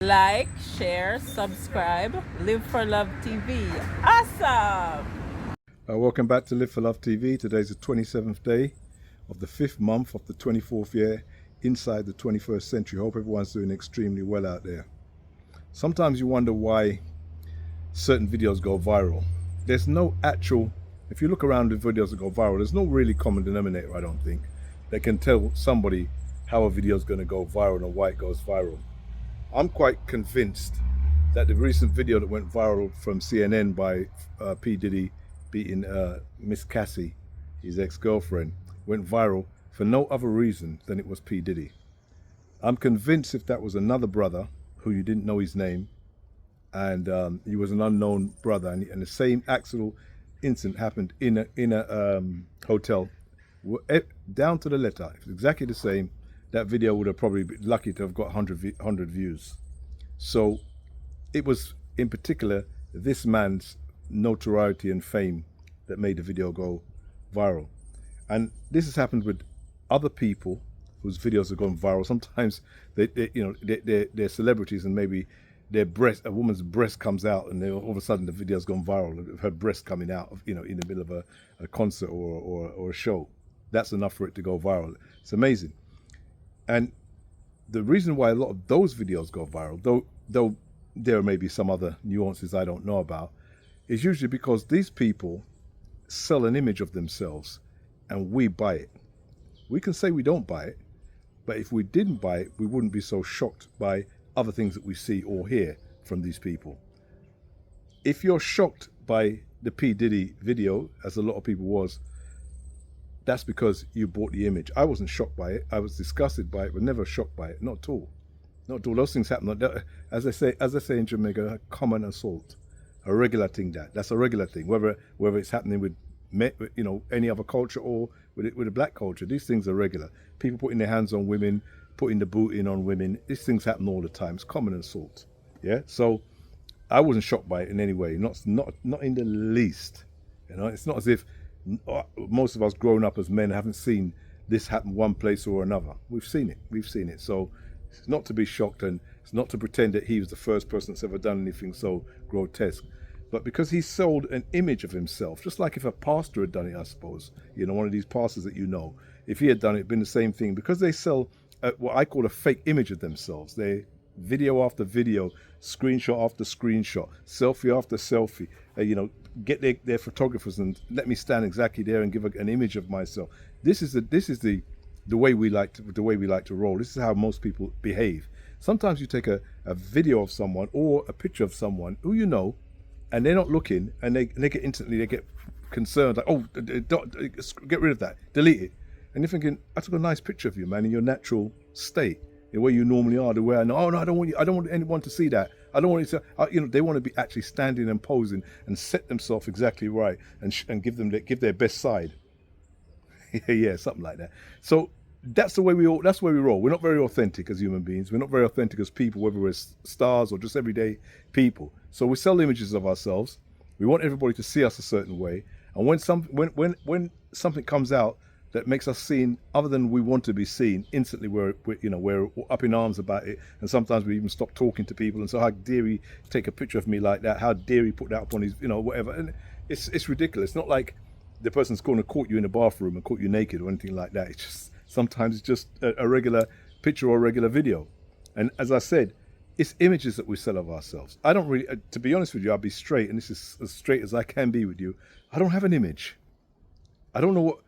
Like, share, subscribe. Live for Love TV. Awesome! Welcome back to Live for Love TV. Today's the 27th day of the 5th month of the 24th year inside the 21st century. Hope everyone's doing extremely well out there. Sometimes you wonder why certain videos go viral. There's no actual, if you look around the videos that go viral, there's no really common denominator, I don't think, that can tell somebody how a video is going to go viral or why it goes viral. I'm quite convinced that the recent video that went viral from CNN by P. Diddy beating Miss Cassie, his ex-girlfriend, went viral for no other reason than it was P. Diddy. I'm convinced if that was another brother who you didn't know his name, and he was an unknown brother, and the same actual incident happened in a hotel, down to the letter, if it's exactly the same, that video would have probably been lucky to have got 100 views. So it was in particular this man's notoriety and fame that made the video go viral. And this has happened with other people whose videos have gone viral. Sometimes they're celebrities, and maybe a woman's breast comes out, and all of a sudden the video's gone viral. Her breast coming out of, in the middle of a concert or a show. That's enough for it to go viral. It's amazing. And the reason why a lot of those videos go viral, though there may be some other nuances I don't know about, is usually because these people sell an image of themselves and we buy it. We can say we don't buy it, but if we didn't buy it, we wouldn't be so shocked by other things that we see or hear from these people. If you're shocked by the P. Diddy video, as a lot of people was, that's because you bought the image. I wasn't shocked by it. I was disgusted by it, but never shocked by it. Not at all. Not at all. Those things happen. As I say in Jamaica, a common assault, a regular thing. That's a regular thing. Whether it's happening with any other culture or with a black culture, these things are regular. People putting their hands on women, putting the boot in on women. These things happen all the time. It's common assault. Yeah. So I wasn't shocked by it in any way. Not in the least. It's not as if most of us growing up as men haven't seen this happen one place or another. We've seen it. So it's not to be shocked, and it's not to pretend that he was the first person that's ever done anything so grotesque, but because he sold an image of himself, just like if a pastor had done it, I suppose, one of these pastors that if he had done it, it'd been the same thing, because they sell what I call a fake image of themselves. They video after video, screenshot after screenshot, selfie after selfie, get their photographers and let me stand exactly there and give an image of myself. This is the way we like to roll. This is how most people behave. Sometimes you take a video of someone or a picture of someone who and they're not looking, and they get concerned, like, oh, get rid of that, delete it. And you're thinking, I took a nice picture of you, man, in your natural state, the way you normally are, the way I know. Oh no, I don't want anyone to see that. I don't want it to. They want to be actually standing and posing and set themselves exactly right and give their best side. Yeah, something like that. So that's the way we roll. We're not very authentic as human beings. We're not very authentic as people, whether we're stars or just everyday people. So we sell images of ourselves. We want everybody to see us a certain way. And when something comes out that makes us seen other than we want to be seen, instantly we're up in arms about it, and sometimes we even stop talking to people. And so, how dare he take a picture of me like that? How dare he put that up on his whatever? And it's ridiculous. It's not like the person's going to caught you in a bathroom and caught you naked or anything like that. Sometimes it's just a regular picture or a regular video. And as I said, it's images that we sell of ourselves. I don't really, to be honest with you, I'll be straight, and this is as straight as I can be with you. I don't have an image. I don't know what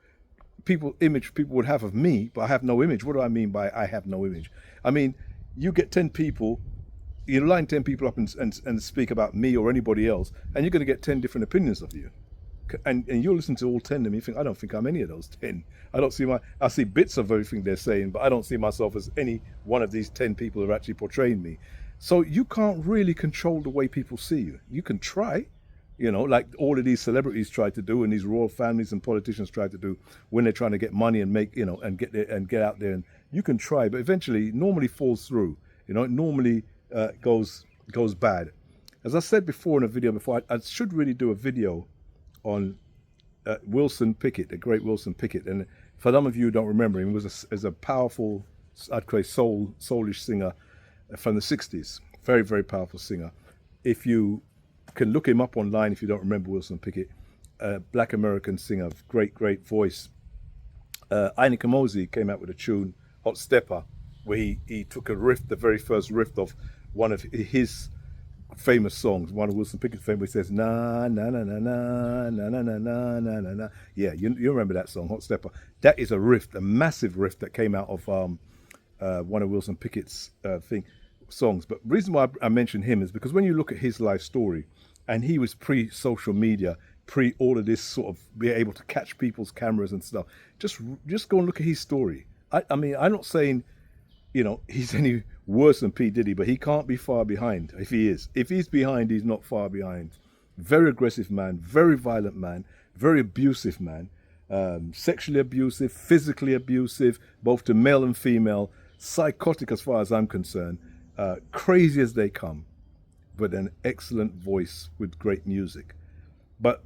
people would have of me, but I have no image. What do I mean by I have no image? I mean, you get 10 people, you line 10 people up and speak about me or anybody else, and you're going to get 10 different opinions of you. And you'll listen to all 10 of them, you think, I don't think I'm any of those 10. I see bits of everything they're saying, but I don't see myself as any one of these 10 people who are actually portraying me. So you can't really control the way people see you. You can try, like all of these celebrities try to do, and these royal families and politicians try to do when they're trying to get money and make, and get out there. And you can try, but eventually, it normally falls through. It normally goes bad. As I said before in a video before, I should really do a video on Wilson Pickett, the great Wilson Pickett. And for some of you who don't remember him, he was a powerful, I'd say soulish singer from the 60s. Very, very powerful singer. If you can look him up online, if you don't remember Wilson Pickett, black American singer, great voice. Ina Kamosi came out with a tune, Hot Stepper, where he took a riff, the very first riff of one of his famous songs, one of Wilson Pickett's famous, says na na na na na na na na na na na na. Yeah, you remember that song, Hot Stepper. That is a riff, a massive riff that came out of one of Wilson Pickett's songs. But the reason why I mention him is because when you look at his life story, and he was pre-social media, pre all of this sort of being able to catch people's cameras and stuff. Just go and look at his story. I mean, I'm not saying, he's any worse than P. Diddy, but he can't be far behind if he is. If he's behind, he's not far behind. Very aggressive man, very violent man, very abusive man, sexually abusive, physically abusive, both to male and female, psychotic as far as I'm concerned, crazy as they come, but an excellent voice with great music. But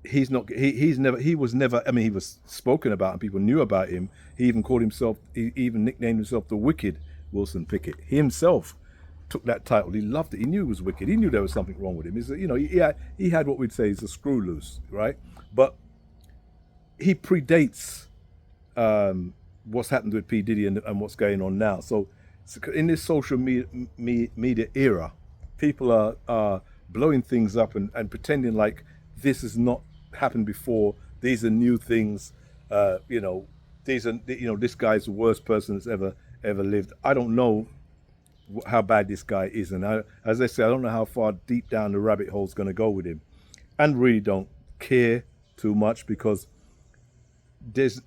he was never, I mean, he was spoken about and people knew about him. He even nicknamed himself the Wicked Wilson Pickett. He himself took that title. He loved it. He knew he was wicked. He knew there was something wrong with him. He had what we'd say is a screw loose, right? But he predates what's happened with P. Diddy and what's going on now. So in this social media era, people are blowing things up and pretending like this has not happened before. These are new things. This guy's the worst person that's ever lived. I don't know how bad this guy is, and as I say, I don't know how far deep down the rabbit hole is going to go with him, and really don't care too much because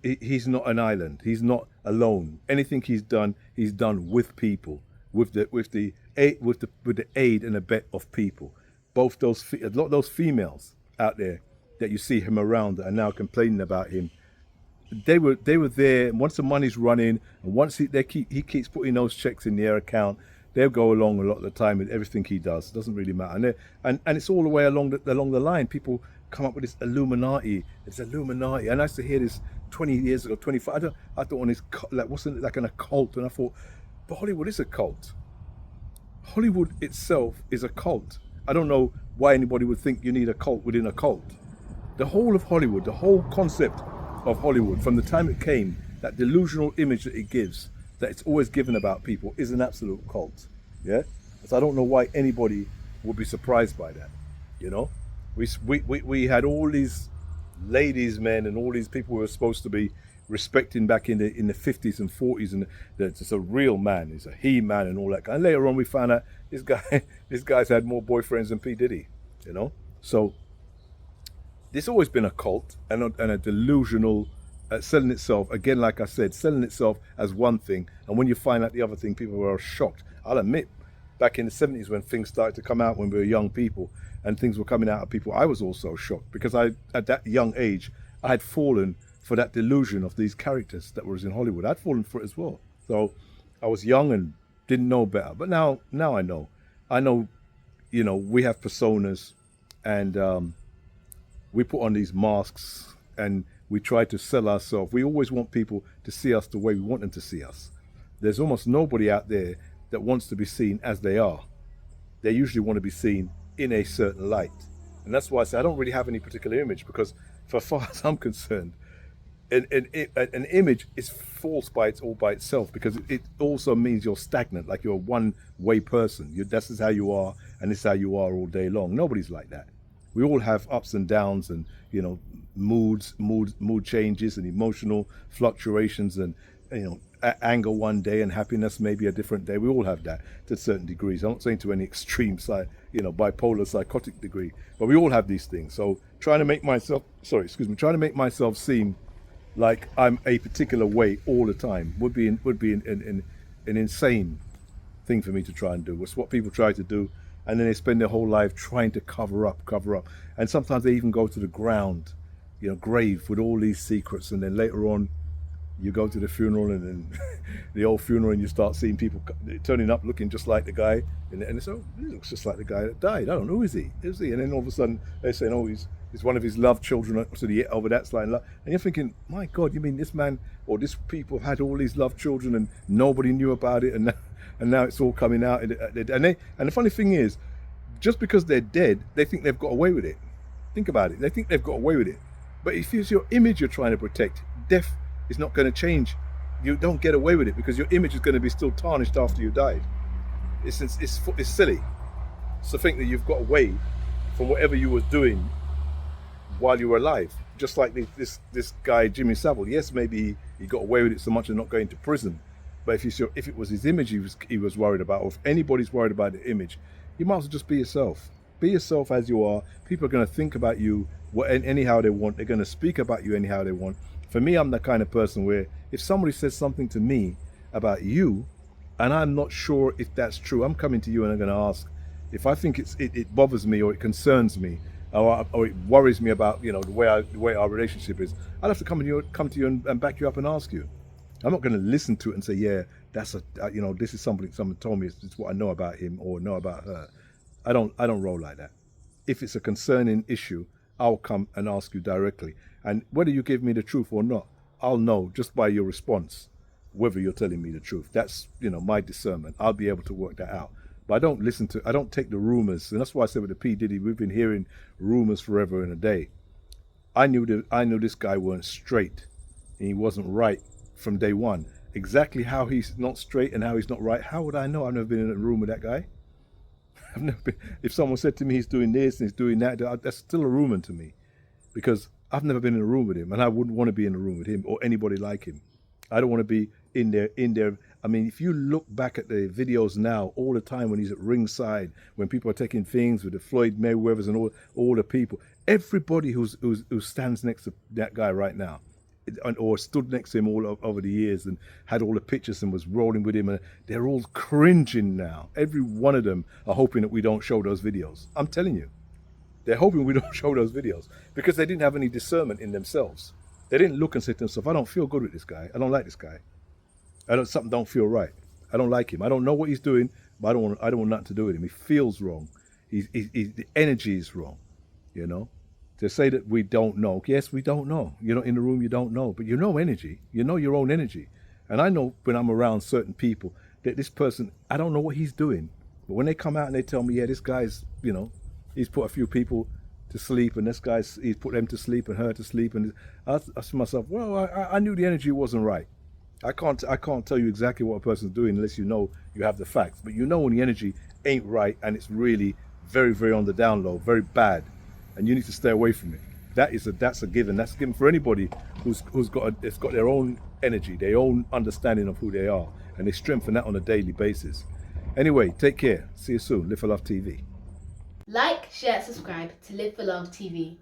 he's not an island. He's not alone. Anything he's done with people, with the aid and abet of people. Both a lot of those females out there that you see him around that are now complaining about him, they were there. And once the money's running, and once he keeps putting those checks in their account, they'll go along a lot of the time with everything he does. It doesn't really matter. And it's all the way along the line. People come up with this Illuminati. It's Illuminati. And I used to hear this 20 years ago, 25. I thought on this wasn't it like an occult? And I thought, but Hollywood is a cult. Hollywood itself is a cult. I don't know why anybody would think you need a cult within a cult. The whole of Hollywood, the whole concept of Hollywood, from the time it came, that delusional image that it gives, that it's always given about people, is an absolute cult. Yeah? So I don't know why anybody would be surprised by that. We had all these ladies, men, and all these people who were supposed to be respecting back in the 50s and 40s, and that it's a real man, he's a he-man and all that. And later on we found out this guy's had more boyfriends than P. Diddy, So there's always been a cult and a delusional selling itself, again, like I said, selling itself as one thing, and when you find out the other thing, people are shocked. I'll admit, back in the 70s when things started to come out, when we were young people and things were coming out of people, I was also shocked because at that young age, I had fallen for that delusion of these characters that was in Hollywood. I'd fallen for it as well. So I was young and didn't know better. But now I know. I know, we have personas, and we put on these masks and we try to sell ourselves. We always want people to see us the way we want them to see us. There's almost nobody out there that wants to be seen as they are. They usually want to be seen in a certain light. And that's why I say I don't really have any particular image, because for as far as I'm concerned, an image is false by itself, because it also means you're stagnant, like you're a one-way person. This is how you are, and this is how you are all day long. Nobody's like that. We all have ups and downs, and mood changes, and emotional fluctuations, and anger one day and happiness maybe a different day. We all have that to certain degrees. I'm not saying to any extreme side, bipolar, psychotic degree, but we all have these things. So trying to make myself seem like I'm a particular way all the time would be an insane thing for me to try and do. It's what people try to do, and then they spend their whole life trying to cover up, and sometimes they even go to the grave with all these secrets, and then later on you go to the funeral, and then the old funeral, and you start seeing people turning up looking just like the guy, and it's, oh, he looks just like the guy that died. I don't know, who is he? And then all of a sudden they say, oh, he's one of his love children over that slide. And you're thinking, my God, you mean this man or this people had all these love children and nobody knew about it, and and now it's all coming out. And the funny thing is, just because they're dead, they think they've got away with it. Think about it. They think they've got away with it. But if it's your image you're trying to protect, death is not going to change. You don't get away with it because your image is going to be still tarnished after you died. It's silly. So think that you've got away from whatever you were doing while you were alive. Just like this guy Jimmy Savile. Yes, maybe he got away with it so much and not going to prison. But if it was his image he was worried about, or if anybody's worried about the image, you might as well just be yourself. Be yourself as you are. People are going to think about you anyhow they want. They're going to speak about you anyhow they want. For me, I'm the kind of person where if somebody says something to me about you, and I'm not sure if that's true, I'm coming to you and I'm going to ask. If I think it bothers me or it concerns me, or it worries me about the way our relationship is, I'll have to come to you and back you up and ask you. I'm not going to listen to it and say, yeah, that's this is something someone told me. It's what I know about him or know about her. I don't roll like that. If it's a concerning issue, I'll come and ask you directly. And whether you give me the truth or not, I'll know just by your response whether you're telling me the truth. That's my discernment. I'll be able to work that out. But I don't take the rumors, and that's why I said with the P. Diddy, we've been hearing rumors forever and a day. I knew this guy weren't straight, and he wasn't right from day one. Exactly how he's not straight and how he's not right, how would I know? I've never been in a room with that guy. I've never been. If someone said to me he's doing this and he's doing that, that's still a rumor to me, because I've never been in a room with him, and I wouldn't want to be in a room with him or anybody like him. I don't want to be in there. I mean, if you look back at the videos now, all the time when he's at ringside, when people are taking things with the Floyd Mayweathers and all the people, everybody who stands next to that guy right now, or stood next to him all over the years and had all the pictures and was rolling with him, and they're all cringing now. Every one of them are hoping that we don't show those videos. I'm telling you, they're hoping we don't show those videos because they didn't have any discernment in themselves. They didn't look and say to themselves, I don't feel good with this guy. I don't like this guy. Something don't feel right. I don't like him. I don't know what he's doing, but I don't want nothing to do with him. He feels wrong. The energy is wrong. To say that we don't know. Yes, we don't know. In the room you don't know, but energy. You know your own energy. And I know when I'm around certain people that this person, I don't know what he's doing. But when they come out and they tell me, yeah, this guy's, he's put a few people to sleep, and he's put them to sleep and her to sleep, and I said to myself, well, I knew the energy wasn't right. I can't tell you exactly what a person's doing unless you have the facts. But when the energy ain't right and it's really very, very on the down low, very bad, and you need to stay away from it. That's a given. That's a given for anybody who's got their own energy, their own understanding of who they are, and they strengthen that on a daily basis. Anyway, take care. See you soon. Live for Love TV. Like, share, subscribe to Live for Love TV.